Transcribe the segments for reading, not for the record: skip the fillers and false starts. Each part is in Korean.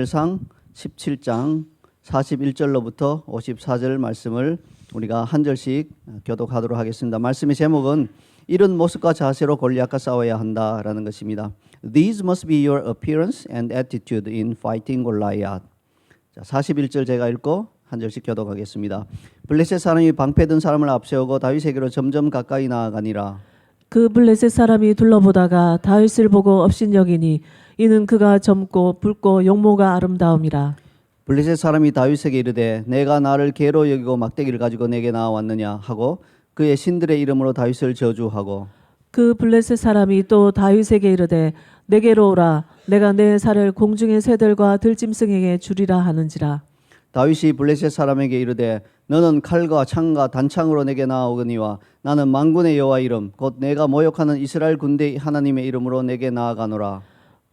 사무엘상 17장 41절로부터 54절 말씀을 우리가 한 절씩 교독하도록 하겠습니다. 말씀의 제목은 이런 모습과 자세로 골리앗과 싸워야 한다라는 것입니다. These must be your appearance and attitude in fighting Goliath. 자, 41절 제가 읽고 한 절씩 교독하겠습니다. 블레셋 사람이 방패든 사람을 앞세우고 다윗에게로 점점 가까이 나아가니라. 그 블레셋 사람이 둘러보다가 다윗을 보고 업신여기니 이는 그가 젊고 붉고 용모가 아름다움이라. 블레셋 사람이 다윗에게 이르되 내가 나를 개로 여기고 막대기를 가지고 내게 나왔느냐 하고 그의 신들의 이름으로 다윗을 저주하고 그 블레셋 사람이 또 다윗에게 이르되 내게로 오라 내가 내 살을 공중의 새들과 들짐승에게 주리라 하는지라. 다윗이 블레셋 사람에게 이르되 너는 칼과 창과 단창으로 내게 나아오거니와 나는 만군의 여호와 이름 곧 내가 모욕하는 이스라엘 군대 하나님의 이름으로 내게 나아가노라.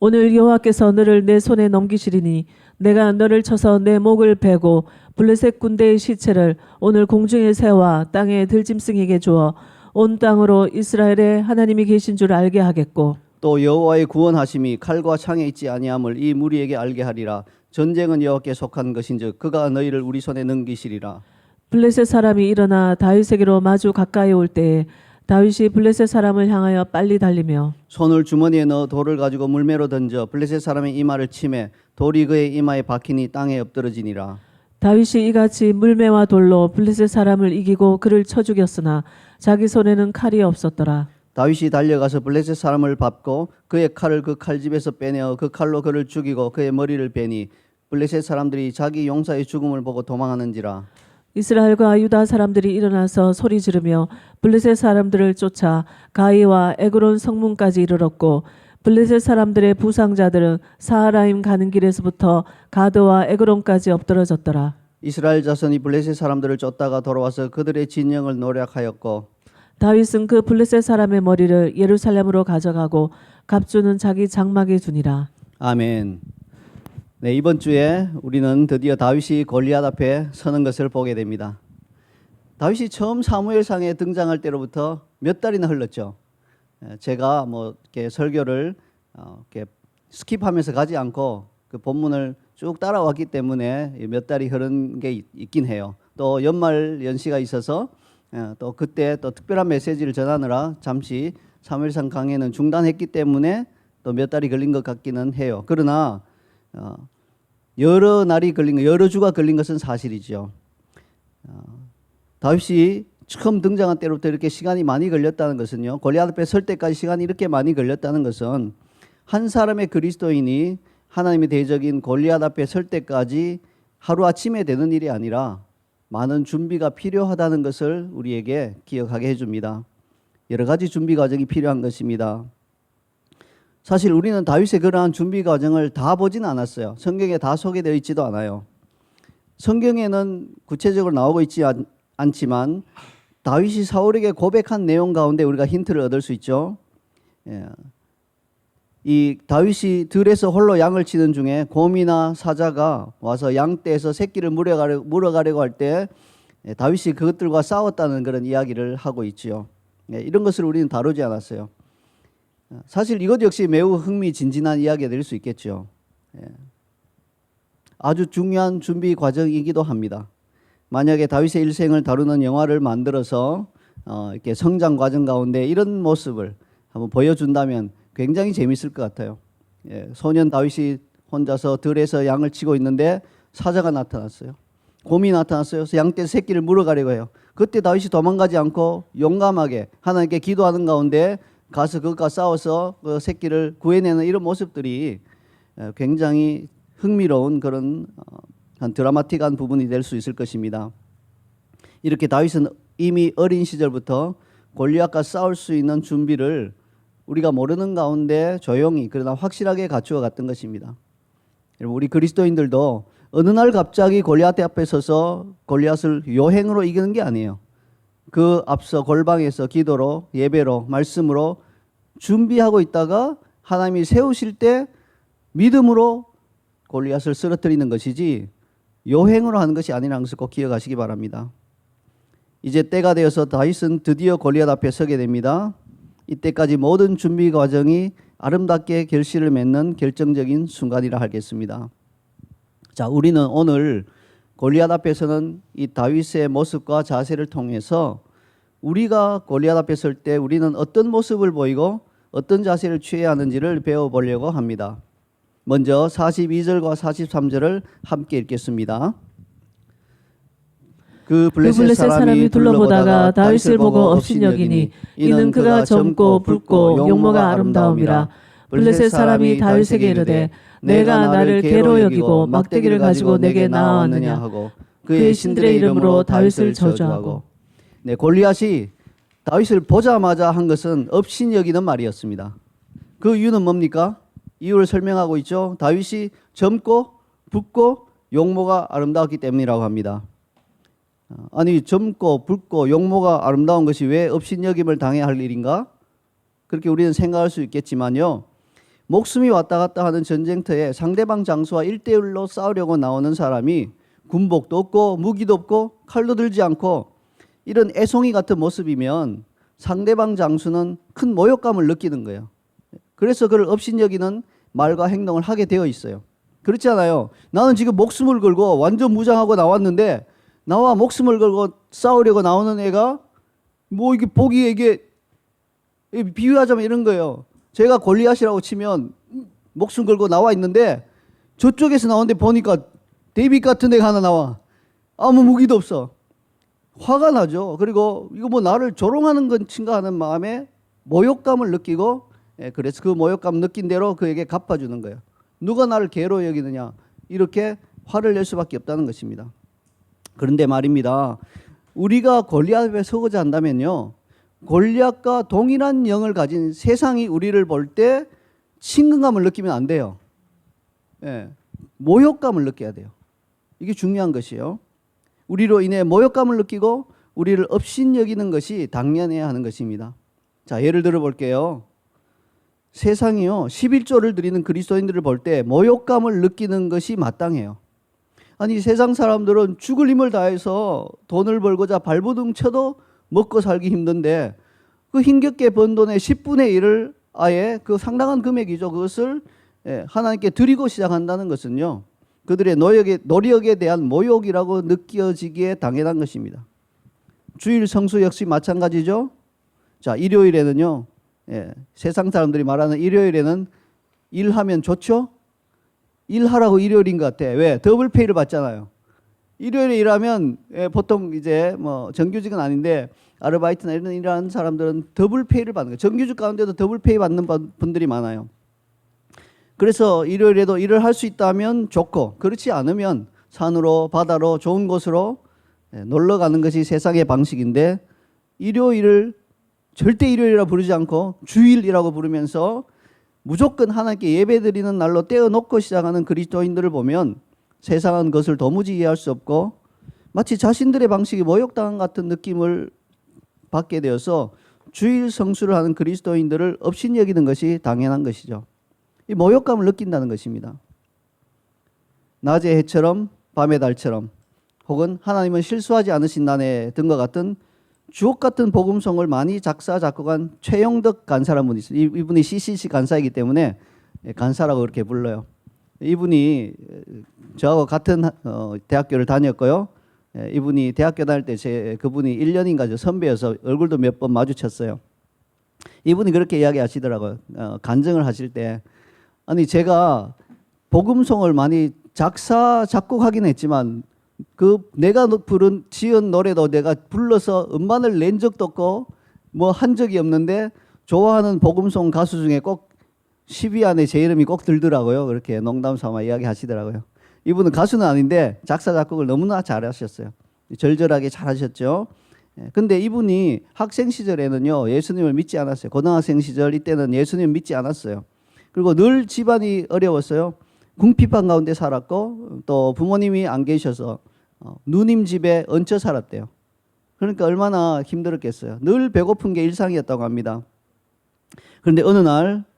오늘 여호와께서 너를 내 손에 넘기시리니 내가 너를 쳐서 내 목을 베고 블레셋 군대의 시체를 오늘 공중의 새와 땅의 들짐승에게 주어 온 땅으로 이스라엘의 하나님이 계신 줄 알게 하겠고 또 여호와의 구원하심이 칼과 창에 있지 아니함을 이 무리에게 알게 하리라. 전쟁은 여호와께 속한 것인즉 그가 너희를 우리 손에 넘기시리라. 블레셋 사람이 일어나 다윗에게로 마주 가까이 올 때에 다윗이 블레셋 사람을 향하여 빨리 달리며 손을 주머니에 넣어 돌을 가지고 물매로 던져 블레셋 사람의 이마를 치매 돌이 그의 이마에 박히니 땅에 엎드러지니라. 다윗이 이같이 물매와 돌로 블레셋 사람을 이기고 그를 쳐 죽였으나 자기 손에는 칼이 없었더라. 다윗이 달려가서 블레셋 사람을 밟고 그의 칼을 그 칼집에서 빼내어 그 칼로 그를 죽이고 그의 머리를 베니 블레셋 사람들이 자기 용사의 죽음을 보고 도망하는지라. 이스라엘과 유다 사람들이 일어나서 소리 지르며 블레셋 사람들을 쫓아 가이와 에그론 성문까지 이르렀고 블레셋 사람들의 부상자들은 사하라임 가는 길에서부터 가드와 에그론까지 엎드러졌더라. 이스라엘 자손이 블레셋 사람들을 쫓다가 돌아와서 그들의 진영을 노략하였고 다윗은 그 블레셋 사람의 머리를 예루살렘으로 가져가고 갑주는 자기 장막에 두니라. 아멘. 네, 이번 주에 우리는 드디어 다윗이 골리앗 앞에 서는 것을 보게 됩니다. 다윗이 처음 사무엘상에 등장할 때로부터 몇 달이나 흘렀죠. 제가 이렇게 설교를 이렇게 스킵하면서 가지 않고 그 본문을 쭉 따라왔기 때문에 몇 달이 흐른 게 있긴 해요. 또 연말 연시가 있어서 또 그때 또 특별한 메시지를 전하느라 잠시 사무엘상 강해는 중단했기 때문에 또 몇 달이 걸린 것 같기는 해요. 그러나 여러 날이 걸린 거, 여러 주가 걸린 것은 사실이죠. 다윗이 처음 등장한 때로부터 이렇게 시간이 많이 걸렸다는 것은요. 골리앗 앞에 설 때까지 시간이 이렇게 많이 걸렸다는 것은 한 사람의 그리스도인이 하나님의 대적인 골리앗 앞에 설 때까지 하루아침에 되는 일이 아니라 많은 준비가 필요하다는 것을 우리에게 기억하게 해줍니다. 여러 가지 준비 과정이 필요한 것입니다. 사실 우리는 다윗의 그러한 준비 과정을 다 보진 않았어요. 성경에 다 소개되어 있지도 않아요. 성경에는 구체적으로 나오고 있지 않지만 다윗이 사울에게 고백한 내용 가운데 우리가 힌트를 얻을 수 있죠. 이 다윗이 들에서 홀로 양을 치는 중에 곰이나 사자가 와서 양떼에서 새끼를 물어가려고 할 때 다윗이 그것들과 싸웠다는 그런 이야기를 하고 있지요. 이런 것을 우리는 다루지 않았어요. 사실 이것 역시 매우 흥미진진한 이야기가 될 수 있겠죠. 아주 중요한 준비 과정이기도 합니다. 만약에 다윗의 일생을 다루는 영화를 만들어서 이렇게 성장 과정 가운데 이런 모습을 한번 보여준다면 굉장히 재미있을 것 같아요. 소년 다윗이 혼자서 들에서 양을 치고 있는데 사자가 나타났어요. 곰이 나타났어요. 그래서 양떼 새끼를 물어가려고 해요. 그때 다윗이 도망가지 않고 용감하게 하나님께 기도하는 가운데 가서 그것과 싸워서 그 새끼를 구해내는 이런 모습들이 굉장히 흥미로운 그런 한 드라마틱한 부분이 될 수 있을 것입니다. 이렇게 다윗은 이미 어린 시절부터 골리앗과 싸울 수 있는 준비를 우리가 모르는 가운데 조용히 그러나 확실하게 갖추어 갔던 것입니다. 여러분, 우리 그리스도인들도 어느 날 갑자기 골리앗 앞에 서서 골리앗을 요행으로 이기는 게 아니에요. 그 앞서 골방에서 기도로 예배로 말씀으로 준비하고 있다가 하나님이 세우실 때 믿음으로 골리앗을 쓰러뜨리는 것이지 요행으로 하는 것이 아니라는 것을 꼭 기억하시기 바랍니다. 이제 때가 되어서 다윗은 드디어 골리앗 앞에 서게 됩니다. 이때까지 모든 준비 과정이 아름답게 결실을 맺는 결정적인 순간이라 하겠습니다. 자, 우리는 오늘 골리앗 앞에서는 이 다윗의 모습과 자세를 통해서 우리가 골리앗 앞에 설 때 우리는 어떤 모습을 보이고 어떤 자세를 취해야 하는지를 배워보려고 합니다. 먼저 42절과 43절을 함께 읽겠습니다. 그 블레셋 사람이 둘러보다가 다윗을 보고 업신여기니 이는 그가 젊고 붉고 용모가 아름다움이라. 블레셋 사람이 다윗에게 이르되 내가 나를 개로 여기고 막대기를 가지고 내게 나아왔느냐 하고 그의 신들의 이름으로 다윗을 저주하고. 네, 골리앗이 다윗을 보자마자 한 것은 업신여기는 말이었습니다. 그 이유는 뭡니까? 이유를 설명하고 있죠. 다윗이 젊고 붉고 용모가 아름다웠기 때문이라고 합니다. 아니, 젊고 붉고 용모가 아름다운 것이 왜 업신여김을 당해야 할 일인가? 그렇게 우리는 생각할 수 있겠지만요. 목숨이 왔다 갔다 하는 전쟁터에 상대방 장수와 1대1로 싸우려고 나오는 사람이 군복도 없고 무기도 없고 칼도 들지 않고 이런 애송이 같은 모습이면 상대방 장수는 큰 모욕감을 느끼는 거예요. 그래서 그를 업신여기는 말과 행동을 하게 되어 있어요. 그렇지 않아요? 나는 지금 목숨을 걸고 완전 무장하고 나왔는데 나와 목숨을 걸고 싸우려고 나오는 애가 뭐 이게 보기에 이게 비유하자면 이런 거예요. 제가 골리앗이라고 치면 목숨 걸고 나와 있는데 저쪽에서 나오는데 보니까 데이빗 같은 애가 하나 나와. 아무 무기도 없어. 화가 나죠. 그리고 이거 뭐 나를 조롱하는 건친가 하는 마음에 모욕감을 느끼고, 그래서 그 모욕감 느낀 대로 그에게 갚아주는 거예요. 누가 나를 개로 여기느냐, 이렇게 화를 낼 수밖에 없다는 것입니다. 그런데 말입니다, 우리가 골리앗 앞에 서고자 한다면요, 골리앗과 동일한 영을 가진 세상이 우리를 볼 때 친근감을 느끼면 안 돼요. 모욕감을 느껴야 돼요. 이게 중요한 것이에요. 우리로 인해 모욕감을 느끼고 우리를 업신여기는 것이 당연해야 하는 것입니다. 자, 예를 들어 볼게요. 세상이요, 11조를 드리는 그리스도인들을 볼 때 모욕감을 느끼는 것이 마땅해요. 아니, 세상 사람들은 죽을 힘을 다해서 돈을 벌고자 발버둥 쳐도 먹고 살기 힘든데 그 힘겹게 번 돈의 10분의 1을 아예 그 상당한 금액이죠. 그것을 하나님께 드리고 시작한다는 것은요, 그들의 노력에 대한 모욕이라고 느껴지기에 당연한 것입니다. 주일 성수 역시 마찬가지죠. 자, 일요일에는요, 세상 사람들이 말하는 일요일에는 일하면 좋죠? 일하라고 일요일인 것 같아. 왜? 더블 페이를 받잖아요. 일요일에 일하면 보통 이제 뭐 정규직은 아닌데 아르바이트나 이런 일하는 사람들은 더블 페이를 받는 거예요. 정규직 가운데도 더블 페이 받는 분들이 많아요. 그래서 일요일에도 일을 할 수 있다면 좋고, 그렇지 않으면 산으로 바다로 좋은 곳으로 놀러 가는 것이 세상의 방식인데, 일요일을 절대 일요일이라 부르지 않고 주일이라고 부르면서 무조건 하나님께 예배드리는 날로 떼어놓고 시작하는 그리스도인들을 보면 세상은 그것을 도무지 이해할 수 없고 마치 자신들의 방식이 모욕당한 같은 느낌을 받게 되어서 주일 성수를 하는 그리스도인들을 업신여기는 것이 당연한 것이죠. 이 모욕감을 느낀다는 것입니다. 낮의 해처럼 밤의 달처럼, 혹은 하나님은 실수하지 않으신다네 등과 같은 주옥 같은 복음송을 많이 작사 작곡한 최영덕 간사라는 분이 있어요. 이분이 CCC 간사이기 때문에 간사라고 그렇게 불러요. 이분이 저하고 같은 대학교를 다녔고요. 이분이 대학교 다닐 때 그분이 1년인가 선배여서 얼굴도 몇 번 마주쳤어요. 이분이 그렇게 이야기하시더라고요. 간증을 하실 때, 아니 제가 복음송을 많이 작사 작곡하긴 했지만 그 내가 지은 노래도 내가 불러서 음반을 낸 적도 없고 뭐 한 적이 없는데 좋아하는 복음송 가수 중에 꼭 10위 안에 제 이름이 꼭 들더라고요. 그렇게 농담 삼아 이야기하시더라고요. 이분은 가수는 아닌데 작사 작곡을 너무나 잘하셨어요. 절절하게 잘하셨죠. 근데 이분이 학생 시절에는요, 예수님을 믿지 않았어요. 고등학생 시절 이때는 예수님을 믿지 않았어요. 그리고 늘 집안이 어려웠어요. 궁핍한 가운데 살았고 또 부모님이 안 계셔서 누님 집에 얹혀 살았대요. 그러니까 얼마나 힘들었겠어요. 늘 배고픈 게 일상이었다고 합니다. 그런데 어느 날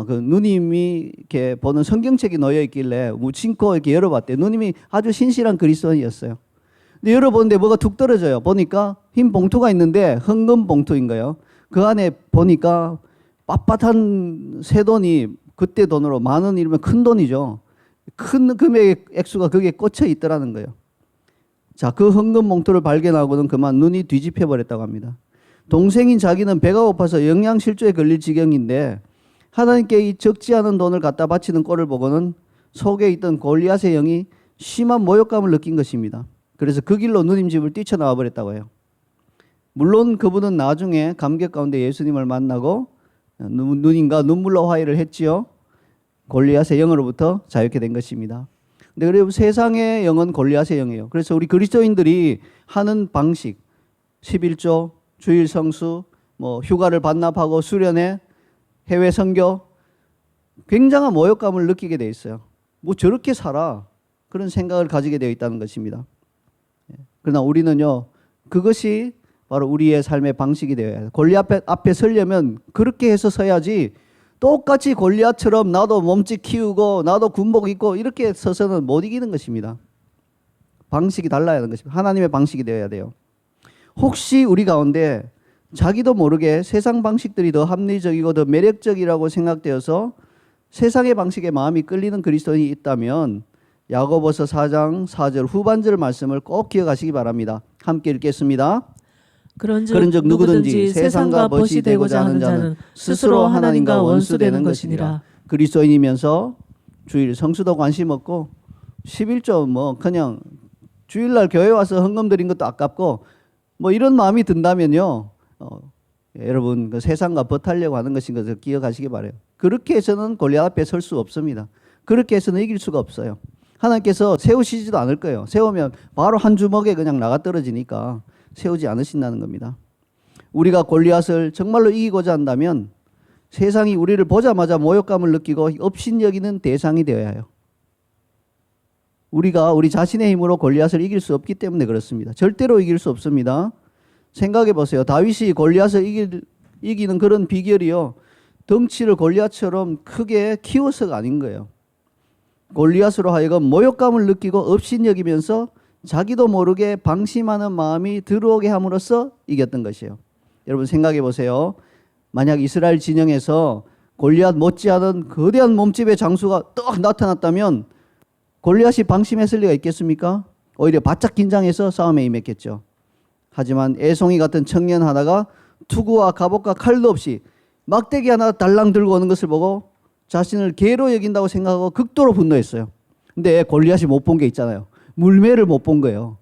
그 누님이 이렇게 보는 성경책이 놓여 있길래 무심코 이렇게 열어봤대요. 누님이 아주 신실한 그리스도인이었어요. 근데 열어보는데 뭐가 툭 떨어져요. 보니까 흰 봉투가 있는데 헌금 봉투인 거예요. 그 안에 보니까 빳빳한 새 돈이, 그때 돈으로 10,000원이면 큰 돈이죠. 큰 금액의 액수가 거기에 꽂혀 있더라는 거예요. 자, 그 헌금 봉투를 발견하고는 그만 눈이 뒤집혀 버렸다고 합니다. 동생인 자기는 배가 고파서 영양실조에 걸릴 지경인데 하나님께 이 적지 않은 돈을 갖다 바치는 꼴을 보고는 속에 있던 골리앗의 영이 심한 모욕감을 느낀 것입니다. 그래서 그 길로 누님집을 뛰쳐나와 버렸다고 해요. 물론 그분은 나중에 감격 가운데 예수님을 만나고 누님과 눈물로 화해를 했지요. 골리앗의 영으로부터 자유케 된 것입니다. 근데 그래도 세상의 영은 골리앗의 영이에요. 그래서 우리 그리스도인들이 하는 방식, 11조, 주일 성수, 휴가를 반납하고 수련회, 해외 선교, 굉장한 모욕감을 느끼게 돼 있어요. 뭐 저렇게 살아, 그런 생각을 가지게 되어 있다는 것입니다. 그러나 우리는요, 그것이 바로 우리의 삶의 방식이 되어야 해요. 골리앗 앞에 서려면 그렇게 해서 서야지, 똑같이 골리앗처럼 나도 몸집 키우고 나도 군복 입고 이렇게 서서는 못 이기는 것입니다. 방식이 달라야 하는 것입니다. 하나님의 방식이 되어야 돼요. 혹시 우리 가운데 자기도 모르게 세상 방식들이 더 합리적이고 더 매력적이라고 생각되어서 세상의 방식에 마음이 끌리는 그리스도인이 있다면 야고보서 4장 4절 후반절 말씀을 꼭 기억하시기 바랍니다. 함께 읽겠습니다. 그런즉 누구든지 세상과 벗이 되고자 하는 자는 스스로 하나님과 원수되는 것이니라. 그리스도인이면서 주일 성수도 관심 없고 11조 그냥 주일날 교회 와서 헌금 드린 것도 아깝고 이런 마음이 든다면요, 여러분 그 세상과 벗하려고 하는 것인 것을 기억하시기 바라요. 그렇게 해서는 골리앗 앞에 설 수 없습니다. 그렇게 해서는 이길 수가 없어요. 하나님께서 세우시지도 않을 거예요. 세우면 바로 한 주먹에 그냥 나가 떨어지니까 세우지 않으신다는 겁니다. 우리가 골리앗을 정말로 이기고자 한다면 세상이 우리를 보자마자 모욕감을 느끼고 업신여기는 대상이 되어야 해요. 우리가 우리 자신의 힘으로 골리앗을 이길 수 없기 때문에 그렇습니다. 절대로 이길 수 없습니다. 생각해 보세요. 다윗이 골리앗을 이기는 그런 비결이요, 덩치를 골리앗처럼 크게 키워서가 아닌 거예요. 골리앗으로 하여금 모욕감을 느끼고 업신여기면서 자기도 모르게 방심하는 마음이 들어오게 함으로써 이겼던 것이에요. 여러분 생각해 보세요. 만약 이스라엘 진영에서 골리앗 못지않은 거대한 몸집의 장수가 딱 나타났다면 골리앗이 방심했을 리가 있겠습니까? 오히려 바짝 긴장해서 싸움에 임했겠죠. 하지만 애송이 같은 청년 하나가 투구와 갑옷과 칼도 없이 막대기 하나 달랑 들고 오는 것을 보고 자신을 개로 여긴다고 생각하고 극도로 분노했어요. 근데 골리앗이 못 본 게 있잖아요. 물매를 못 본 거예요.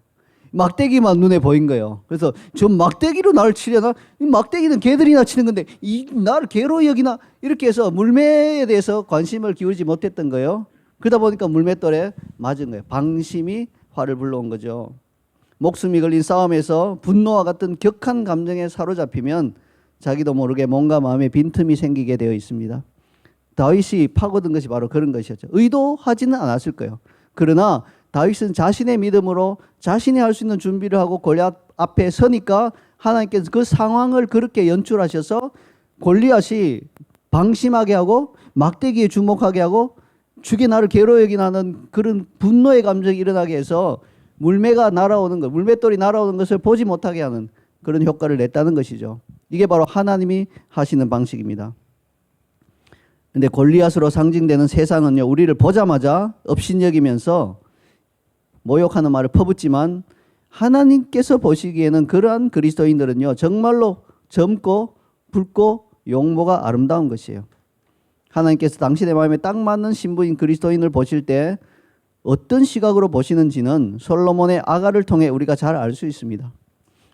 막대기만 눈에 보인 거예요. 그래서 저 막대기로 나를 치려나? 이 막대기는 개들이나 치는 건데 나를 개로 여기나? 이렇게 해서 물매에 대해서 관심을 기울이지 못했던 거예요. 그러다 보니까 물맷돌에 맞은 거예요. 방심이 화를 불러온 거죠. 목숨이 걸린 싸움에서 분노와 같은 격한 감정에 사로잡히면 자기도 모르게 몸과 마음에 빈틈이 생기게 되어 있습니다. 다윗이 파고든 것이 바로 그런 것이었죠. 의도하지는 않았을 거예요. 그러나 다윗은 자신의 믿음으로 자신이 할 수 있는 준비를 하고 골리앗 앞에 서니까 하나님께서 그 상황을 그렇게 연출하셔서 골리앗이 방심하게 하고 막대기에 주목하게 하고 죽이 나를 개로 여기나는 그런 분노의 감정이 일어나게 해서 물매가 날아오는 것, 물맷돌이 날아오는 것을 보지 못하게 하는 그런 효과를 냈다는 것이죠. 이게 바로 하나님이 하시는 방식입니다. 근데 골리앗으로 상징되는 세상은요, 우리를 보자마자 업신여기면서 모욕하는 말을 퍼붓지만 하나님께서 보시기에는 그러한 그리스도인들은요, 정말로 젊고 붉고 용모가 아름다운 것이에요. 하나님께서 당신의 마음에 딱 맞는 신부인 그리스도인을 보실 때 어떤 시각으로 보시는지는 솔로몬의 아가를 통해 우리가 잘 알 수 있습니다.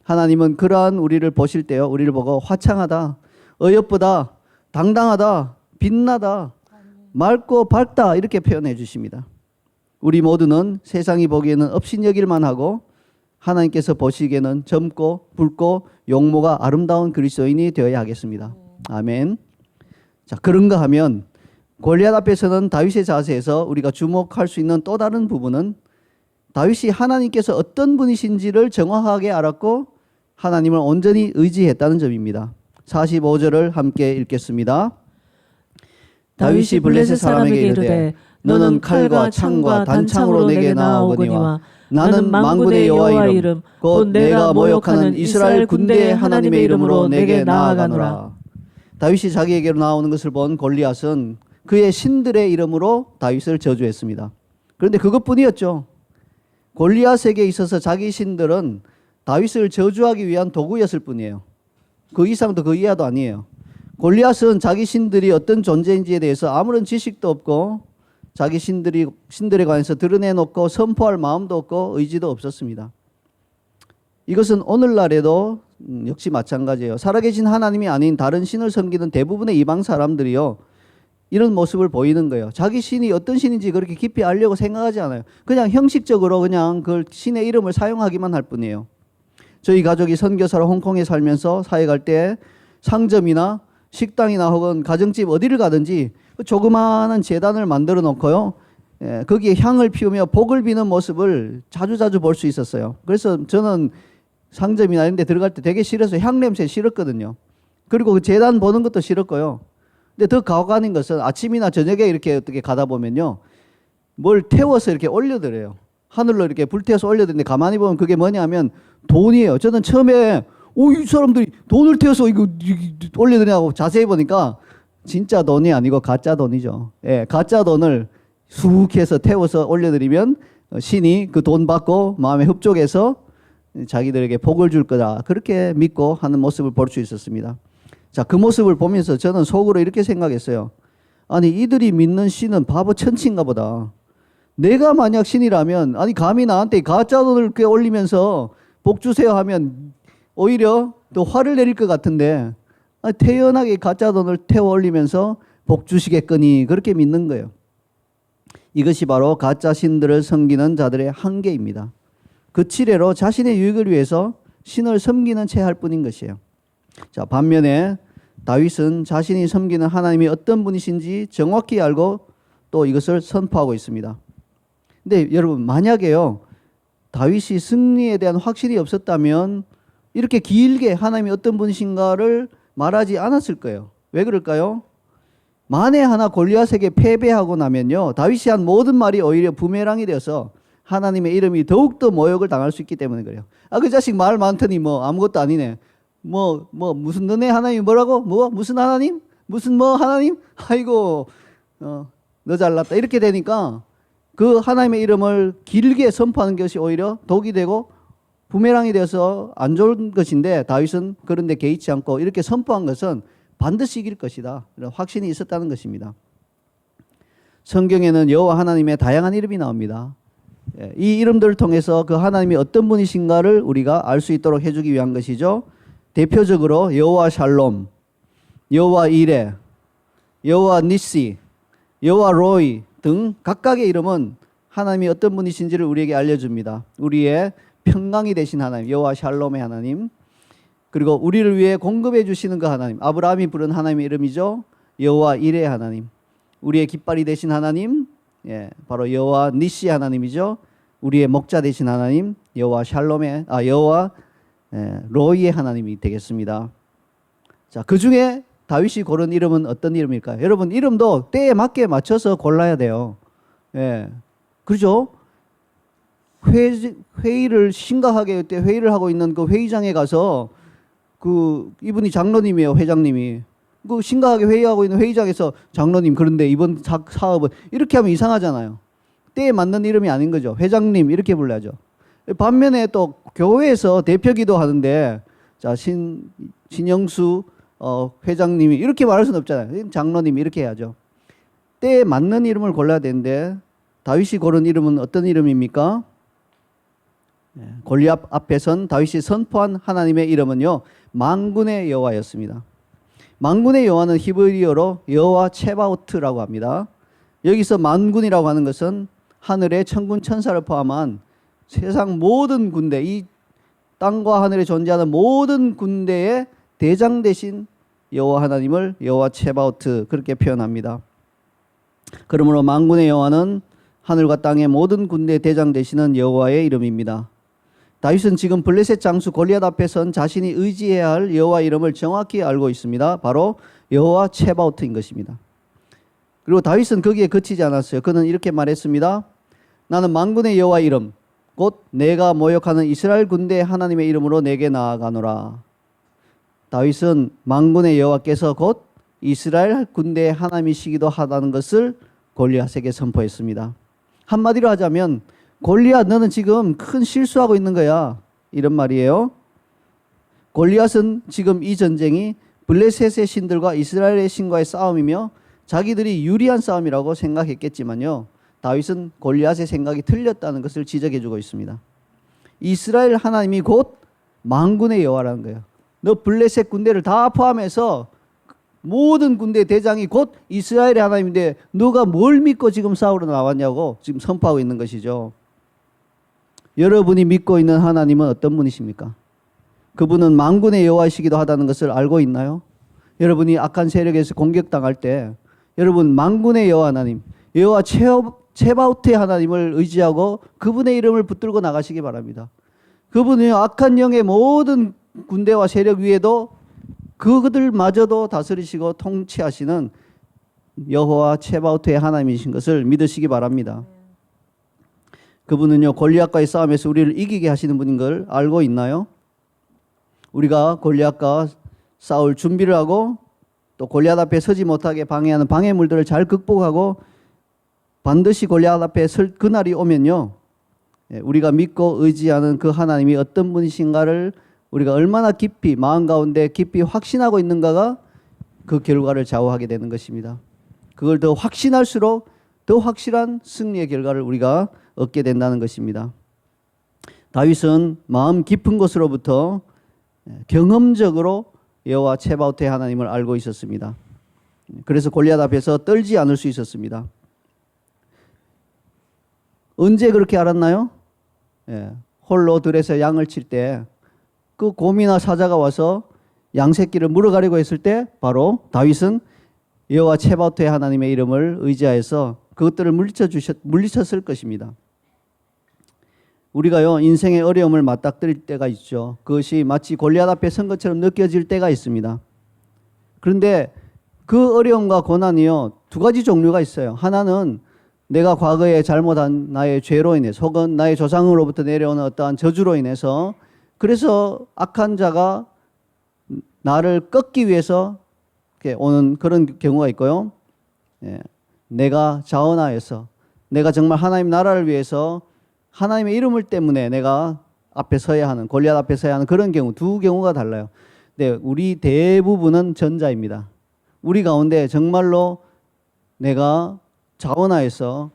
하나님은 그러한 우리를 보실 때요, 우리를 보고 화창하다, 어여쁘다, 당당하다, 빛나다, 맑고 밝다 이렇게 표현해 주십니다. 우리 모두는 세상이 보기에는 업신여길만 하고 하나님께서 보시기에는 젊고 붉고 용모가 아름다운 그리스도인이 되어야 하겠습니다. 아멘. 자, 그런가 하면 골리앗 앞에서는 다윗의 자세에서 우리가 주목할 수 있는 또 다른 부분은 다윗이 하나님께서 어떤 분이신지를 정확하게 알았고 하나님을 온전히 의지했다는 점입니다. 45절을 함께 읽겠습니다. 다윗이 블레셋 사람에게 이르되 너는 칼과 창과 단창으로 내게 나아오거니와 나는 만군의 여호와의 이름 곧 내가 모욕하는 이스라엘 군대의 하나님의 이름으로 내게 나아가노라. 다윗이 자기에게로 나오는 것을 본 골리앗은 그의 신들의 이름으로 다윗을 저주했습니다. 그런데 그것뿐이었죠. 골리앗에게 있어서 자기 신들은 다윗을 저주하기 위한 도구였을 뿐이에요. 그 이상도 그 이하도 아니에요. 골리앗은 자기 신들이 어떤 존재인지에 대해서 아무런 지식도 없고 자기 신들에 관해서 드러내놓고 선포할 마음도 없고 의지도 없었습니다. 이것은 오늘날에도 역시 마찬가지예요. 살아계신 하나님이 아닌 다른 신을 섬기는 대부분의 이방 사람들이요, 이런 모습을 보이는 거예요. 자기 신이 어떤 신인지 그렇게 깊이 알려고 생각하지 않아요. 그냥 형식적으로 그냥 그 신의 이름을 사용하기만 할 뿐이에요. 저희 가족이 선교사로 홍콩에 살면서 사회 갈 때 상점이나 식당이나 혹은 가정집 어디를 가든지 조그마한 제단을 만들어 놓고요, 거기에 향을 피우며 복을 비는 모습을 자주자주 볼 수 있었어요. 그래서 저는 상점이나 이런 데 들어갈 때 되게 싫어서 향 냄새 싫었거든요. 그리고 그 제단 보는 것도 싫었고요. 근데 더 가관인 것은 아침이나 저녁에 이렇게 어떻게 가다 보면요, 뭘 태워서 이렇게 올려드려요. 하늘로 이렇게 불태워서 올려드리는데 가만히 보면 그게 뭐냐면 돈이에요. 저는 처음에 이 사람들이 돈을 태워서 이거 올려드냐고 자세히 보니까 진짜 돈이 아니고 가짜 돈이죠. 예, 가짜 돈을 수욱해서 태워서 올려드리면 신이 그 돈 받고 마음에 흡족해서 자기들에게 복을 줄 거다, 그렇게 믿고 하는 모습을 볼 수 있었습니다. 자, 그 모습을 보면서 저는 속으로 이렇게 생각했어요. 아니, 이들이 믿는 신은 바보 천치인가 보다. 내가 만약 신이라면, 아니 감히 나한테 가짜 돈을 이렇게 올리면서 복 주세요 하면 오히려 또 화를 내릴 것 같은데, 태연하게 가짜 돈을 태워 올리면서 복 주시겠거니 그렇게 믿는 거예요. 이것이 바로 가짜 신들을 섬기는 자들의 한계입니다. 그 치레로 자신의 유익을 위해서 신을 섬기는 채 할 뿐인 것이에요. 자, 반면에 다윗은 자신이 섬기는 하나님이 어떤 분이신지 정확히 알고 또 이것을 선포하고 있습니다. 근데 여러분, 만약에요, 다윗이 승리에 대한 확신이 없었다면 이렇게 길게 하나님이 어떤 분이신가를 말하지 않았을 거예요. 왜 그럴까요? 만에 하나 골리앗에게 패배하고 나면요, 다윗이 한 모든 말이 오히려 부메랑이 되어서 하나님의 이름이 더욱더 모욕을 당할 수 있기 때문에 그래요. 그 자식 말 많더니 아무것도 아니네. 무슨 너네 하나님이 뭐라고? 무슨 하나님? 무슨 하나님? 아이고, 너 잘났다. 이렇게 되니까 그 하나님의 이름을 길게 선포하는 것이 오히려 독이 되고 부메랑이 되어서 안 좋은 것인데, 다윗은 그런 데 개의치 않고 이렇게 선포한 것은 반드시 이길 것이다, 이런 확신이 있었다는 것입니다. 성경에는 여호와 하나님의 다양한 이름이 나옵니다. 이 이름들을 통해서 그 하나님이 어떤 분이신가를 우리가 알 수 있도록 해주기 위한 것이죠. 대표적으로 여호와 샬롬, 여호와 이레, 여호와 니시, 여호와 로이 등 각각의 이름은 하나님이 어떤 분이신지를 우리에게 알려줍니다. 우리의 평강이 되신 하나님, 여호와 샬롬의 하나님, 그리고 우리를 위해 공급해 주시는 그 하나님, 아브라함이 부른 하나님의 이름이죠. 여호와 이레 하나님, 우리의 깃발이 되신 하나님, 바로 여호와 니시 하나님이죠. 우리의 목자 되신 하나님, 여호와 샬롬의 여호와 로이의 하나님이 되겠습니다. 자, 그 중에 다윗이 고른 이름은 어떤 이름일까요? 여러분, 이름도 때에 맞게 맞춰서 골라야 돼요. 그렇죠? 회의를 심각하게 때 회의를 하고 있는 그 회의장에 가서 이분이 장로님이에요, 회장님이. 그 심각하게 회의하고 있는 회의장에서 장로님, 그런데 이번 사업은 이렇게 하면 이상하잖아요. 때에 맞는 이름이 아닌 거죠. 회장님 이렇게 불러야죠. 반면에 또 교회에서 대표기도 하는데, 자, 신영수 회장님이 이렇게 말할 수는 없잖아요. 장로님 이렇게 해야죠. 때에 맞는 이름을 골라야 되는데, 다윗이 고른 이름은 어떤 이름입니까? 골리앗 앞에선 다윗이 선포한 하나님의 이름은요, 만군의 여호와였습니다. 만군의 여호와는 히브리어로 여호와 체바오트라고 합니다. 여기서 만군이라고 하는 것은 하늘의 천군 천사를 포함한 세상 모든 군대, 이 땅과 하늘에 존재하는 모든 군대의 대장 되신 여호와 하나님을 여호와 체바오트, 그렇게 표현합니다. 그러므로 만군의 여호와는 하늘과 땅의 모든 군대의 대장 되시는 여호와의 이름입니다. 다윗은 지금 블레셋 장수 골리앗 앞에 선 자신이 의지해야 할 여호와 이름을 정확히 알고 있습니다. 바로 여호와 체바오트인 것입니다. 그리고 다윗은 거기에 그치지 않았어요. 그는 이렇게 말했습니다. 나는 만군의 여호와 이름, 곧 내가 모욕하는 이스라엘 군대의 하나님의 이름으로 내게 나아가노라. 다윗은 만군의 여호와께서 곧 이스라엘 군대의 하나님이시기도 하다는 것을 골리앗에게 선포했습니다. 한마디로 하자면 골리앗 너는 지금 큰 실수하고 있는 거야. 이런 말이에요. 골리앗은 지금 이 전쟁이 블레셋의 신들과 이스라엘의 신과의 싸움이며 자기들이 유리한 싸움이라고 생각했겠지만요. 다윗은 골리앗의 생각이 틀렸다는 것을 지적해 주고 있습니다. 이스라엘 하나님이 곧 만군의 여호와라는 거예요. 너 블레셋 군대를 다 포함해서 모든 군대 대장이 곧 이스라엘의 하나님인데 너가 뭘 믿고 지금 싸우러 나왔냐고 지금 선포하고 있는 것이죠. 여러분이 믿고 있는 하나님은 어떤 분이십니까? 그분은 만군의 여호와이시기도 하다는 것을 알고 있나요? 여러분이 악한 세력에서 공격당할 때 여러분 만군의 여호와 하나님, 여호와 체바오트의 하나님을 의지하고 그분의 이름을 붙들고 나가시기 바랍니다. 그분은 악한 영의 모든 군대와 세력 위에도 그들마저도 다스리시고 통치하시는 여호와 체바오트의 하나님이신 것을 믿으시기 바랍니다. 그분은요 골리앗과의 싸움에서 우리를 이기게 하시는 분인 걸 알고 있나요? 우리가 골리앗과 싸울 준비를 하고 또 골리앗 앞에 서지 못하게 방해하는 방해물들을 잘 극복하고 반드시 골리앗 앞에 설 그날이 오면요 우리가 믿고 의지하는 그 하나님이 어떤 분이신가를 우리가 얼마나 깊이 마음 가운데 깊이 확신하고 있는가가 그 결과를 좌우하게 되는 것입니다. 그걸 더 확신할수록 더 확실한 승리의 결과를 우리가 얻게 된다는 것입니다. 다윗은 마음 깊은 곳으로부터 경험적으로 여호와 체바오트의 하나님을 알고 있었습니다. 그래서 골리앗 앞에서 떨지 않을 수 있었습니다. 언제 그렇게 알았나요? 홀로 들에서 양을 칠 때 그 곰이나 사자가 와서 양 새끼를 물어가려고 했을 때 바로 다윗은 여호와 체바오트의 하나님의 이름을 의지하여서 그것들을 물리쳤을 것입니다. 우리가요 인생의 어려움을 맞닥뜨릴 때가 있죠. 그것이 마치 골리앗 앞에 선 것처럼 느껴질 때가 있습니다. 그런데 그 어려움과 고난이요 두 가지 종류가 있어요. 하나는 내가 과거에 잘못한 나의 죄로 인해서 혹은 나의 조상으로부터 내려오는 어떠한 저주로 인해서 그래서 악한 자가 나를 꺾기 위해서 오는 그런 경우가 있고요. 내가 자원하여서 내가 정말 하나님 나라를 위해서 하나님의 이름을 때문에 내가 앞에 서야 하는 골리앗 앞에 서야 하는 그런 경우 두 경우가 달라요. 근데 우리 대부분은 전자입니다. 우리 가운데 정말로 내가 자원하여서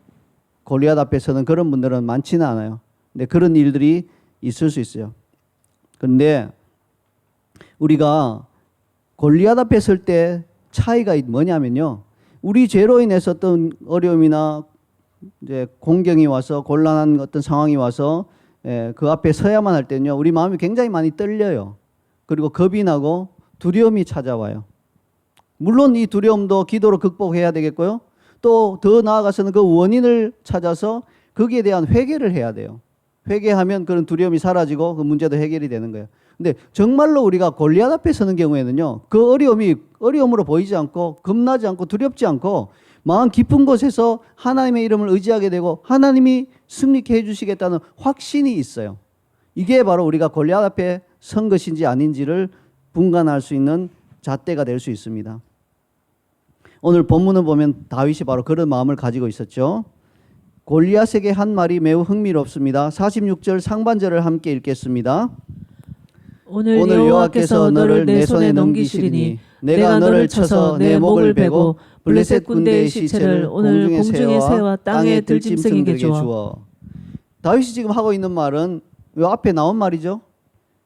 골리앗 앞에 서는 그런 분들은 많지는 않아요. 근데 그런 일들이 있을 수 있어요. 그런데 우리가 골리앗 앞에 설 때 차이가 뭐냐면요. 우리 죄로 인해서 어떤 어려움이나 이제 공경이 와서 곤란한 어떤 상황이 와서 그 앞에 서야만 할 때는요. 우리 마음이 굉장히 많이 떨려요. 그리고 겁이 나고 두려움이 찾아와요. 물론 이 두려움도 기도로 극복해야 되겠고요. 또 더 나아가서는 그 원인을 찾아서 거기에 대한 회개를 해야 돼요. 회개하면 그런 두려움이 사라지고 그 문제도 해결이 되는 거예요. 근데 정말로 우리가 골리앗 앞에 서는 경우에는요. 그 어려움이 어려움으로 보이지 않고 겁나지 않고 두렵지 않고 마음 깊은 곳에서 하나님의 이름을 의지하게 되고 하나님이 승리케 해주시겠다는 확신이 있어요. 이게 바로 우리가 골리앗 앞에 선 것인지 아닌지를 분간할 수 있는 잣대가 될 수 있습니다. 오늘 본문을 보면 다윗이 바로 그런 마음을 가지고 있었죠. 골리앗에게 한 말이 매우 흥미롭습니다. 46절 상반절을 함께 읽겠습니다. 오늘 여호와께서 너를 내 손에 넘기시리니 내가 너를 쳐서 내 목을 베고 블레셋 군대의 시체를 오늘 공중의 새와 땅의 들짐승에게 주어. 다윗이 지금 하고 있는 말은 요 앞에 나온 말이죠.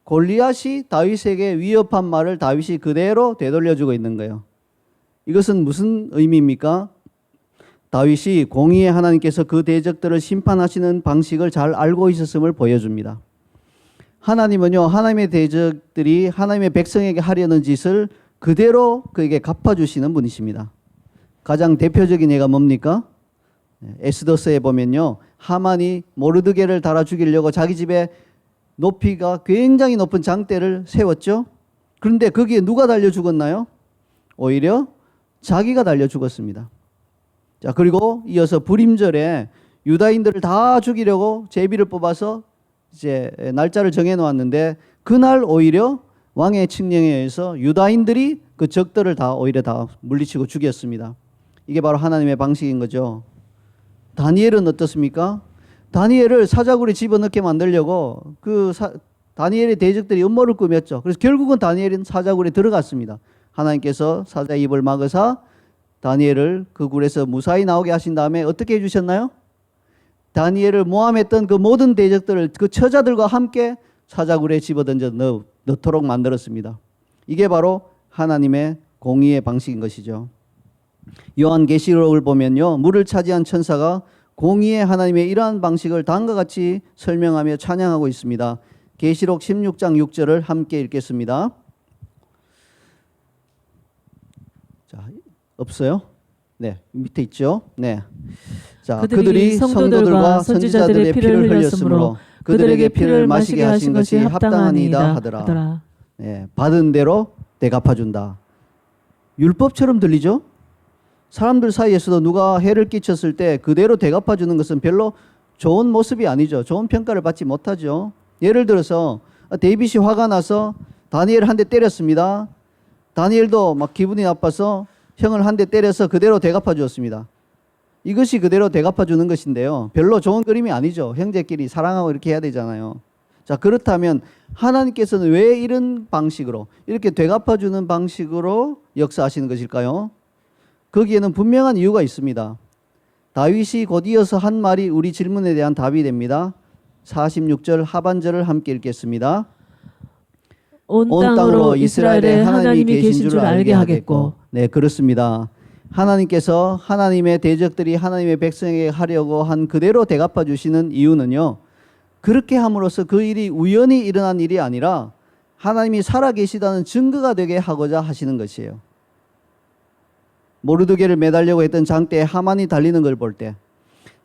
골리앗이 다윗에게 위협한 말을 다윗이 그대로 되돌려주고 있는 거예요. 이것은 무슨 의미입니까? 다윗이 공의의 하나님께서 그 대적들을 심판하시는 방식을 잘 알고 있었음을 보여줍니다. 하나님은요, 하나님의 대적들이 하나님의 백성에게 하려는 짓을 그대로 그에게 갚아주시는 분이십니다. 가장 대표적인 예가 뭡니까? 에스더서에 보면요, 하만이 모르드게를 달아 죽이려고 자기 집에 높이가 굉장히 높은 장대를 세웠죠. 그런데 거기에 누가 달려 죽었나요? 오히려 자기가 달려 죽었습니다. 자, 그리고 이어서 불임절에 유다인들을 다 죽이려고 제비를 뽑아서 이제 날짜를 정해 놓았는데 그날 오히려 왕의 칙령에 의해서 유다인들이 그 적들을 다 오히려 다 물리치고 죽였습니다. 이게 바로 하나님의 방식인 거죠. 다니엘은 어떻습니까? 다니엘을 사자굴에 집어넣게 만들려고 다니엘의 대적들이 음모를 꾸몄죠. 그래서 결국은 다니엘은 사자굴에 들어갔습니다. 하나님께서 사자의 입을 막으사 다니엘을 그 굴에서 무사히 나오게 하신 다음에 어떻게 해주셨나요? 다니엘을 모함했던 그 모든 대적들을 그 처자들과 함께 사자굴에 집어던져 넣도록 만들었습니다. 이게 바로 하나님의 공의의 방식인 것이죠. 요한계시록을 보면요, 물을 차지한 천사가 공의의 하나님의 이러한 방식을 다음과 같이 설명하며 찬양하고 있습니다. 계시록 16장 6절을 함께 읽겠습니다. 자, 없어요? 네, 밑에 있죠. 네. 자, 그들이 성도들과 선지자들의 피를 흘렸으므로 그들에게 피를 마시게 하신 것이 합당하니이다 하더라. 네, 받은 대로 대갚아준다. 율법처럼 들리죠? 사람들 사이에서도 누가 해를 끼쳤을 때 그대로 대갚아주는 것은 별로 좋은 모습이 아니죠. 좋은 평가를 받지 못하죠. 예를 들어서 데이빗이 화가 나서 다니엘 한 대 때렸습니다. 다니엘도 막 기분이 나빠서 형을 한 대 때려서 그대로 대갚아 주었습니다. 이것이 그대로 대갚아 주는 것인데요. 별로 좋은 그림이 아니죠. 형제끼리 사랑하고 이렇게 해야 되잖아요. 자, 그렇다면 하나님께서는 왜 이런 방식으로, 이렇게 되갚아 주는 방식으로 역사하시는 것일까요? 거기에는 분명한 이유가 있습니다. 다윗이 곧 이어서 한 말이 우리 질문에 대한 답이 됩니다. 46절 하반절을 함께 읽겠습니다. 온 땅으로 이스라엘에 하나님이 계신 줄 알게 하겠고. 네, 그렇습니다. 하나님께서 하나님의 대적들이 하나님의 백성에게 하려고 한 그대로 대갚아 주시는 이유는요, 그렇게 함으로써 그 일이 우연히 일어난 일이 아니라 하나님이 살아계시다는 증거가 되게 하고자 하시는 것이에요. 모르드게를 매달려고 했던 장대에 하만이 달리는 걸 볼 때,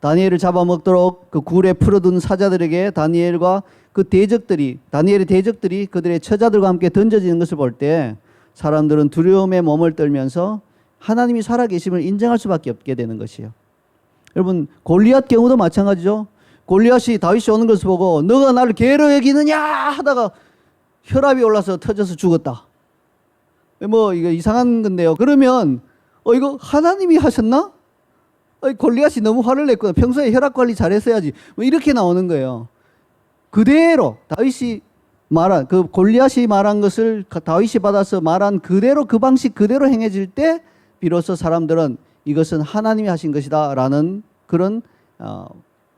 다니엘을 잡아먹도록 그 굴에 풀어둔 사자들에게 다니엘과 그 대적들이, 다니엘의 대적들이 그들의 처자들과 함께 던져지는 것을 볼 때 사람들은 두려움에 몸을 떨면서 하나님이 살아계심을 인정할 수밖에 없게 되는 것이에요. 여러분, 골리앗 경우도 마찬가지죠. 골리앗이 다윗이 오는 것을 보고 너가 나를 개로 여기느냐 하다가 혈압이 올라서 터져서 죽었다. 뭐 이거 이상한 건데요. 그러면 이거 하나님이 하셨나? 골리앗이 너무 화를 냈구나. 평소에 혈압 관리 잘했어야지. 뭐 이렇게 나오는 거예요. 그대로 다윗이 말한, 그 골리앗이 말한 것을 다윗이 받아서 말한 그대로, 그 방식 그대로 행해질 때 비로소 사람들은 이것은 하나님이 하신 것이다 라는 그런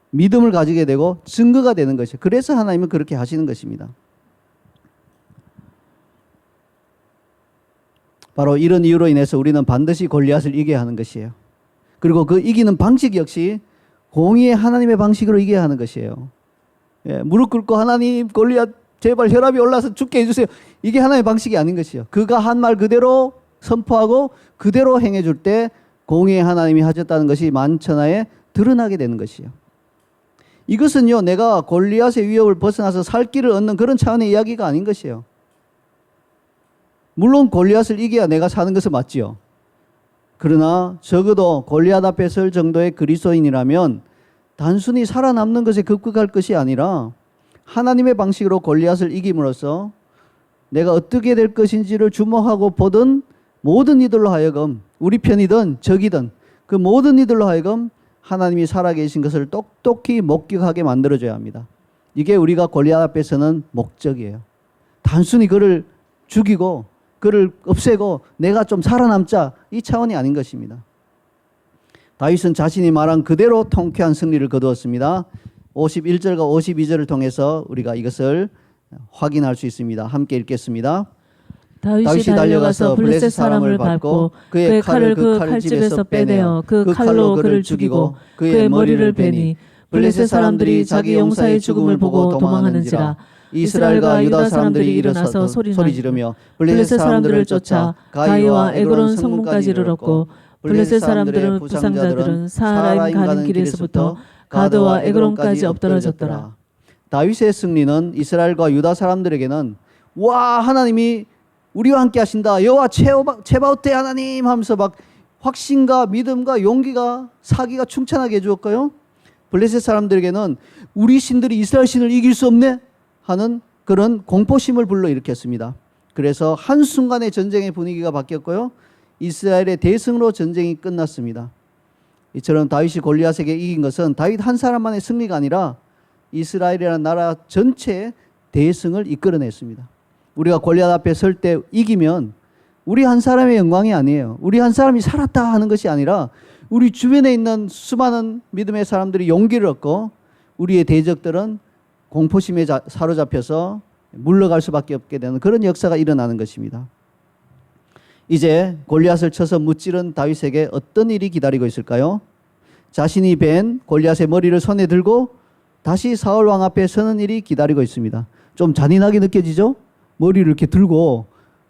믿음을 가지게 되고 증거가 되는 것이에요. 그래서 하나님은 그렇게 하시는 것입니다. 바로 이런 이유로 인해서 우리는 반드시 골리앗을 이겨야 하는 것이에요. 그리고 그 이기는 방식 역시 공의의 하나님의 방식으로 이겨야 하는 것이에요. 예, 무릎 꿇고 하나님, 골리앗 제발 혈압이 올라서 죽게 해주세요. 이게 하나님의 방식이 아닌 것이요. 그가 한 말 그대로 선포하고 그대로 행해줄 때 공의의 하나님이 하셨다는 것이 만천하에 드러나게 되는 것이요. 이것은요, 내가 골리앗의 위협을 벗어나서 살 길을 얻는 그런 차원의 이야기가 아닌 것이에요. 물론 골리앗을 이겨야 내가 사는 것은 맞지요. 그러나 적어도 골리앗 앞에 설 정도의 그리스도인이라면 단순히 살아남는 것에 급급할 것이 아니라 하나님의 방식으로 골리앗을 이김으로써 내가 어떻게 될 것인지를 주목하고 보던 모든 이들로 하여금, 우리 편이든 적이든 그 모든 이들로 하여금 하나님이 살아계신 것을 똑똑히 목격하게 만들어줘야 합니다. 이게 우리가 골리앗 앞에 서는 목적이에요. 단순히 그를 죽이고 그를 없애고 내가 좀 살아남자, 이 차원이 아닌 것입니다. 다윗은 자신이 말한 그대로 통쾌한 승리를 거두었습니다. 51절과 52절을 통해서 우리가 이것을 확인할 수 있습니다. 함께 읽겠습니다. 다윗이 달려가서 블레셋 사람을 밟고 그의 칼을 그 칼집에서 빼내어 그 칼로 그를 죽이고 그의 머리를 베니 블레셋 사람들이 자기 용사의 죽음을 보고 도망하는지라. 이스라엘과 유다 사람들이 일어나서 소리 지르며 블레셋 사람들을 쫓아 가이와 에그론 성문까지 이르렀고 블레셋 사람들은 부상자들은 사하라임 가는 길에서부터 가드와 에그론까지 엎드러졌더라. 다윗의 승리는 이스라엘과 유다 사람들에게는 와, 하나님이 우리와 함께 하신다, 여호와 체바오트 하나님 하면서 막 확신과 믿음과 용기가, 사기가 충천하게 해주었고요, 블레셋 사람들에게는 우리 신들이 이스라엘 신을 이길 수 없네 하는 그런 공포심을 불러일으켰습니다. 그래서 한순간에 전쟁의 분위기가 바뀌었고요, 이스라엘의 대승으로 전쟁이 끝났습니다. 이처럼 다윗이 골리앗에게 이긴 것은 다윗 한 사람만의 승리가 아니라 이스라엘이라는 나라 전체의 대승을 이끌어냈습니다. 우리가 골리앗 앞에 설 때 이기면 우리 한 사람의 영광이 아니에요. 우리 한 사람이 살았다 하는 것이 아니라 우리 주변에 있는 수많은 믿음의 사람들이 용기를 얻고 우리의 대적들은 공포심에 사로잡혀서 물러갈 수밖에 없게 되는 그런 역사가 일어나는 것입니다. 이제 골리앗을 쳐서 무찌른 다윗에게 어떤 일이 기다리고 있을까요? 자신이 벤 골리앗의 머리를 손에 들고 다시 사울 왕 앞에 서는 일이 기다리고 있습니다. 좀 잔인하게 느껴지죠? 머리를 이렇게 들고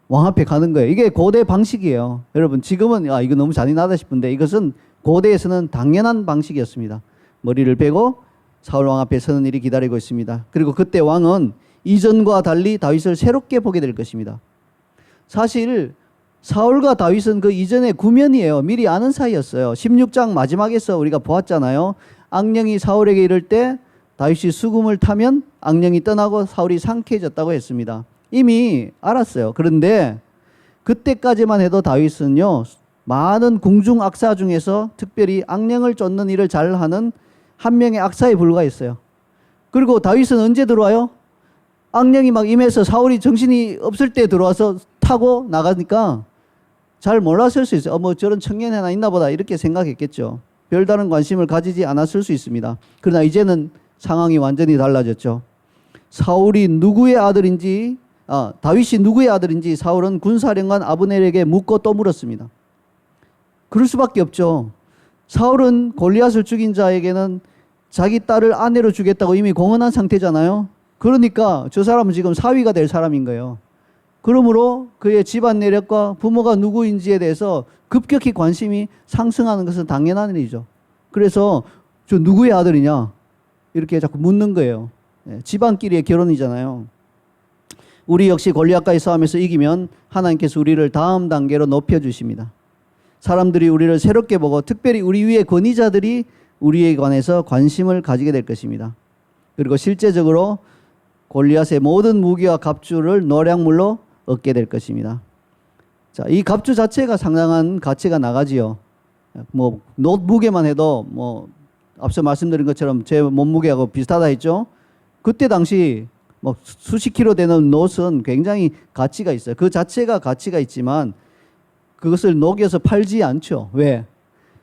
왕 앞에 가는 거예요. 이게 고대 방식이에요. 여러분 지금은 이거 너무 잔인하다 싶은데 이것은 고대에서는 당연한 방식이었습니다. 머리를 베고 사울 왕 앞에 서는 일이 기다리고 있습니다. 그리고 그때 왕은 이전과 달리 다윗을 새롭게 보게 될 것입니다. 사실 사울과 다윗은 그 이전의 구면이에요. 미리 아는 사이였어요. 16장 마지막에서 우리가 보았잖아요. 악령이 사울에게 이를 때 다윗이 수금을 타면 악령이 떠나고 사울이 상쾌해졌다고 했습니다. 이미 알았어요. 그런데 그때까지만 해도 다윗은요, 많은 궁중 악사 중에서 특별히 악령을 쫓는 일을 잘하는 한 명의 악사에 불과했어요. 그리고 다윗은 언제 들어와요? 악령이 막 임해서 사울이 정신이 없을 때 들어와서 타고 나가니까 잘 몰랐을 수 있어요. 뭐 저런 청년이 하나 있나 보다 이렇게 생각했겠죠. 별다른 관심을 가지지 않았을 수 있습니다. 그러나 이제는 상황이 완전히 달라졌죠. 사울이 누구의 아들인지 다윗이 누구의 아들인지 사울은 군사령관 아브넬에게 묻고 또 물었습니다. 그럴 수밖에 없죠. 사울은 골리앗을 죽인 자에게는 자기 딸을 아내로 주겠다고 이미 공언한 상태잖아요. 그러니까 저 사람은 지금 사위가 될 사람인 거예요. 그러므로 그의 집안 내력과 부모가 누구인지에 대해서 급격히 관심이 상승하는 것은 당연한 일이죠. 그래서 저 누구의 아들이냐 이렇게 자꾸 묻는 거예요. 집안끼리의 결혼이잖아요. 우리 역시 골리앗과의 싸움에서 이기면 하나님께서 우리를 다음 단계로 높여주십니다. 사람들이 우리를 새롭게 보고 특별히 우리 위의 권위자들이 우리에 관해서 관심을 가지게 될 것입니다. 그리고 실제적으로 골리앗의 모든 무기와 갑주를 노량물로 얻게 될 것입니다. 자, 이 갑주 자체가 상당한 가치가 나가지요. 뭐 노무게만 해도 뭐 앞서 말씀드린 것처럼 제 몸무게하고 비슷하다 했죠. 그때 당시 뭐 수십 킬로 되는 놋은 굉장히 가치가 있어요. 그 자체가 가치가 있지만 그것을 녹여서 팔지 않죠. 왜?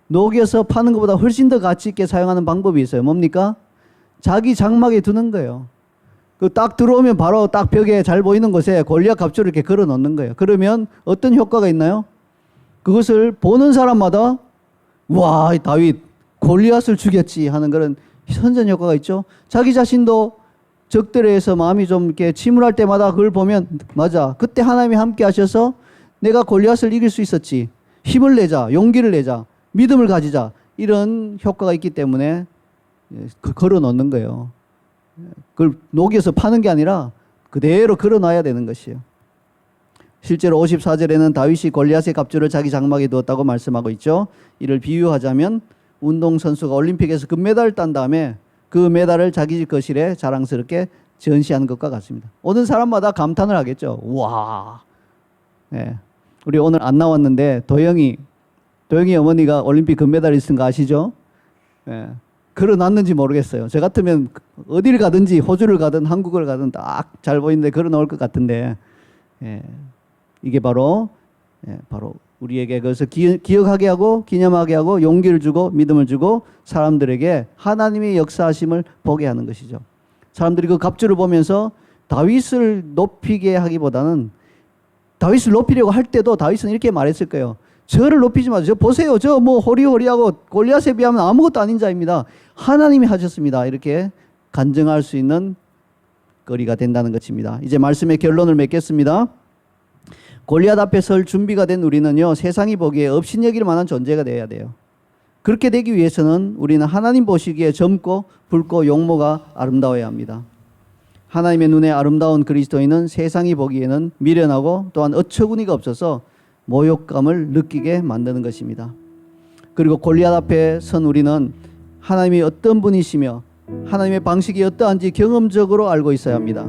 녹여서 파는 것보다 훨씬 더 가치 있게 사용하는 방법이 있어요. 뭡니까? 자기 장막에 두는 거예요. 그 딱 들어오면 바로 딱 벽에 잘 보이는 곳에 골리앗 갑주를 이렇게 걸어 놓는 거예요. 그러면 어떤 효과가 있나요? 그것을 보는 사람마다 와, 다윗 골리앗을 죽였지 하는 그런 선전 효과가 있죠. 자기 자신도 적들에 의해서 마음이 좀 이렇게 침울할 때마다 그걸 보면 맞아. 그때 하나님이 함께 하셔서 내가 골리앗을 이길 수 있었지. 힘을 내자, 용기를 내자, 믿음을 가지자. 이런 효과가 있기 때문에 걸어 놓는 거예요. 그걸 녹여서 파는 게 아니라 그대로 걸어 놔야 되는 것이에요. 실제로 54절에는 다윗이 골리앗의 갑주를 자기 장막에 두었다고 말씀하고 있죠. 이를 비유하자면 운동선수가 올림픽에서 금메달을 딴 다음에 그 메달을 자기 집 거실에 자랑스럽게 전시하는 것과 같습니다. 오는 사람마다 감탄을 하겠죠. 와, 네. 우리 오늘 안 나왔는데 도영이 어머니가 올림픽 금메달리스트인 거 아시죠? 네. 걸어놨는지 모르겠어요. 저 같으면 어디를 가든지 호주를 가든 한국을 가든 딱 잘 보이는데 걸어놓을 것 같은데 이게 바로 우리에게 그것을 기억하게 하고 기념하게 하고 용기를 주고 믿음을 주고 사람들에게 하나님의 역사하심을 보게 하는 것이죠. 사람들이 그 갑주를 보면서 다윗을 높이게 하기보다는 다윗을 높이려고 할 때도 다윗은 이렇게 말했을 거예요. 저를 높이지 마세요. 저 보세요. 저 뭐 호리호리하고 골리앗에 비하면 아무것도 아닌 자입니다. 하나님이 하셨습니다. 이렇게 간증할 수 있는 거리가 된다는 것입니다. 이제 말씀의 결론을 맺겠습니다. 골리앗 앞에 설 준비가 된 우리는요, 세상이 보기에 업신여길 만한 존재가 되어야 돼요. 그렇게 되기 위해서는 우리는 하나님 보시기에 젊고 붉고 용모가 아름다워야 합니다. 하나님의 눈에 아름다운 그리스도인은 세상이 보기에는 미련하고 또한 어처구니가 없어서 모욕감을 느끼게 만드는 것입니다. 그리고 골리앗 앞에 선 우리는 하나님이 어떤 분이시며 하나님의 방식이 어떠한지 경험적으로 알고 있어야 합니다.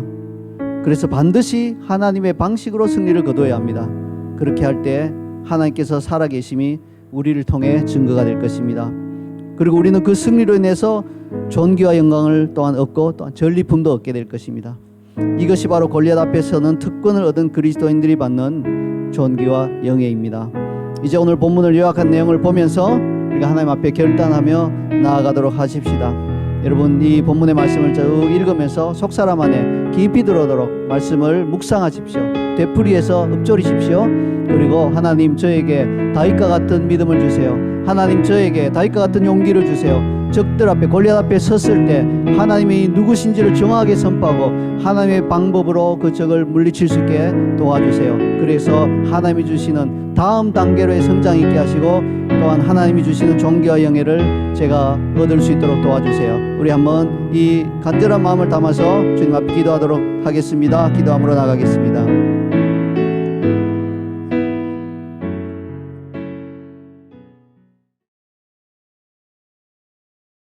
그래서 반드시 하나님의 방식으로 승리를 거두어야 합니다. 그렇게 할 때 하나님께서 살아계심이 우리를 통해 증거가 될 것입니다. 그리고 우리는 그 승리로 인해서 존귀와 영광을 또한 얻고 또한 전리품도 얻게 될 것입니다. 이것이 바로 골리앗 앞에서는 특권을 얻은 그리스도인들이 받는 존귀와 영예입니다. 이제 오늘 본문을 요약한 내용을 보면서 우리가 하나님 앞에 결단하며 나아가도록 하십시다. 여러분, 이 본문의 말씀을 쭉 읽으면서 속사람 안에 깊이 들어오도록 말씀을 묵상하십시오. 되풀이해서 읊조리십시오. 그리고 하나님, 저에게 다윗과 같은 믿음을 주세요. 하나님, 저에게 다윗과 같은 용기를 주세요. 적들 앞에, 골리앗 앞에 섰을 때 하나님이 누구신지를 정확하게 선포하고 하나님의 방법으로 그 적을 물리칠 수 있게 도와주세요. 그래서 하나님이 주시는 다음 단계로의 성장 있게 하시고 또한 하나님이 주시는 존귀와 영예를 제가 얻을 수 있도록 도와주세요. 우리 한번 이 간절한 마음을 담아서 주님 앞에 기도하도록 하겠습니다. 기도함으로 나가겠습니다.